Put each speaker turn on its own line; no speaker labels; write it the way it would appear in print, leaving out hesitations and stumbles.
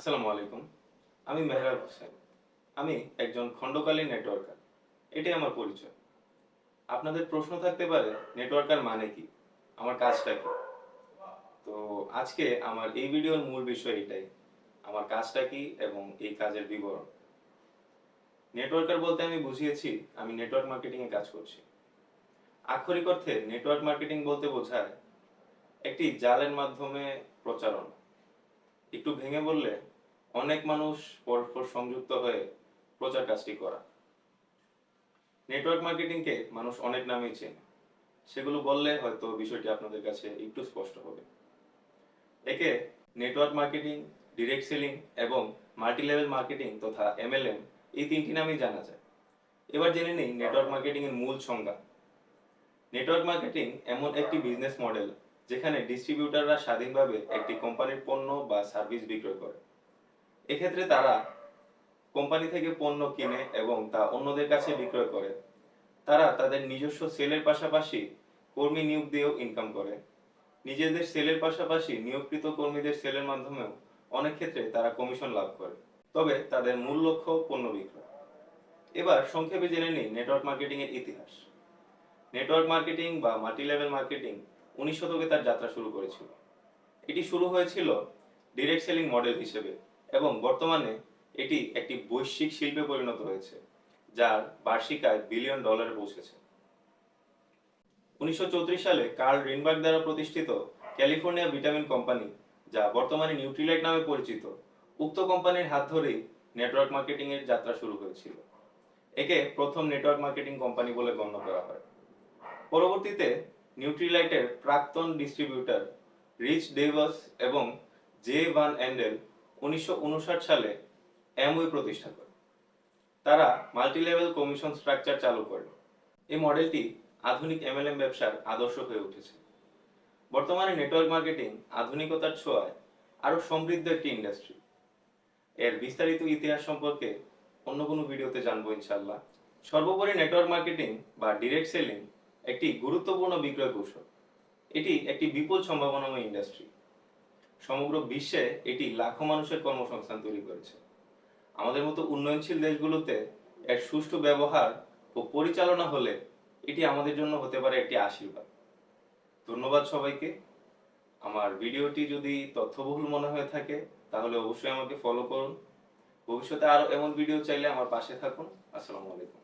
আসসালামু আলাইকুম। আমি মেহরাব হোসেন। আমি একজন খণ্ডকালীন নেটওয়ার্কার। এটাই আমার পরিচয়। আপনাদের প্রশ্ন থাকতে পারে নেটওয়ার্কার মানে কি? আমার কাজটা কি? তো আজকে আমার এই ভিডিওর মূল বিষয় এটাই। আমার কাজটা কি এবং এই কাজের বিবরণ। নেটওয়ার্কার বলতে আমি বুঝিয়েছি আমি নেটওয়ার্ক মার্কেটিং এ কাজ করছি। আক্ষরিক অর্থে নেটওয়ার্ক মার্কেটিং বলতে বোঝায় একটি জালের মাধ্যমে প্রচারণা। একটু ভেঙে বললে অনেক মানুষ পরস্পর সংযুক্ত হয়ে প্রচার কাজটি করা। নেটওয়ার্ক মার্কেটিংকে মানুষ অনেক নামেই চেনে, সেগুলো বললে হয়তো বিষয়টি আপনাদের কাছে একটু স্পষ্ট হবে। একে নেটওয়ার্ক মার্কেটিং, ডিরেক্ট সেলিং এবং মাল্টি লেভেল মার্কেটিং তথা এমএলএম এই তিনটি নামেই জানা যায়। এবার জেনে নিই নেটওয়ার্ক মার্কেটিং এর মূল সংজ্ঞা। নেটওয়ার্ক মার্কেটিং এমন একটি বিজনেস মডেল যেখানে ডিস্ট্রিবিউটাররা স্বাধীনভাবে একটি কোম্পানির পণ্য বা সার্ভিস বিক্রয় করে। এক্ষেত্রে তারা কোম্পানি থেকে পণ্য কিনে এবং তা অন্যদের কাছে বিক্রয় করে। তারা তাদের নিজস্ব সেলের পাশাপাশি কর্মী নিয়োগ দিয়েও ইনকাম করে। নিজেদের সেলের পাশাপাশি নিয়োগকৃত কর্মীদের সেলের মাধ্যমেও অনেক ক্ষেত্রে তারা কমিশন লাভ করে। তবে তাদের মূল লক্ষ্য পণ্য বিক্রয়। এবার সংক্ষেপে জেনে নিই নেটওয়ার্ক মার্কেটিং এর ইতিহাস। নেটওয়ার্ক মার্কেটিং বা মাল্টি লেভেল মার্কেটিং 19 শতকে তার যাত্রা শুরু করেছিল। এটি শুরু হয়েছিল ডিরেক্ট সেলিং মডেল হিসেবে এবং বর্তমানে এটি একটি বৈশ্বিক শিল্পে পরিণত হয়েছে, যার বার্ষিক আয় বিলিয়ন ডলারে পৌঁছেছে। 1934 সালে কার্ল রিনবার্গ দ্বারা প্রতিষ্ঠিত ক্যালিফোর্নিয়া ভিটামিন কোম্পানি, যা বর্তমানে নিউট্রিলাইট নামে পরিচিত, উক্ত কোম্পানির হাত ধরেই নেটওয়ার্ক মার্কেটিং এর যাত্রা শুরু হয়েছিল। একে প্রথম নেটওয়ার্ক মার্কেটিং কোম্পানি বলে গণ্য করা হয়। পরবর্তীতে নিউট্রিলাইটের প্রাক্তন ডিস্ট্রিবিউটর রিচ ডেভাস এবং জে ভান এন্ডেল 1959 সালে অ্যামওয়ে প্রতিষ্ঠা করে। তারা মাল্টিলেভেল কমিশন স্ট্রাকচার চালু করে। এই মডেলটি আধুনিক এমএলএম ব্যবসার আদর্শ হয়ে উঠেছে। বর্তমানে নেটওয়ার্ক মার্কেটিং আধুনিকতার ছোঁয়ায় আরো সমৃদ্ধ একটি ইন্ডাস্ট্রি। এর বিস্তারিত ইতিহাস সম্পর্কে অন্য কোনো ভিডিওতে জানবো ইনশাল্লাহ। সর্বোপরি নেটওয়ার্ক মার্কেটিং বা ডিরেক্ট সেলিং একটি গুরুত্বপূর্ণ বিক্রয় কৌশল। এটি একটি বিপুল সম্ভাবনাময় ইন্ডাস্ট্রি। সমগ্র বিশ্বে এটি লাখো মানুষের কর্মসংস্থান তৈরি করেছে। আমাদের মতো উন্নয়নশীল দেশগুলোতে এর সুষ্ঠু ব্যবহার ও পরিচালনা হলে এটি আমাদের জন্য হতে পারে একটি আশীর্বাদ। ধন্যবাদ সবাইকে। আমার ভিডিওটি যদি তথ্যবহুল মনে হয়ে থাকে তাহলে অবশ্যই আমাকে ফলো করুন। ভবিষ্যতে আরো এমন ভিডিও চাইলে আমার পাশে থাকুন। আসসালামু আলাইকুম।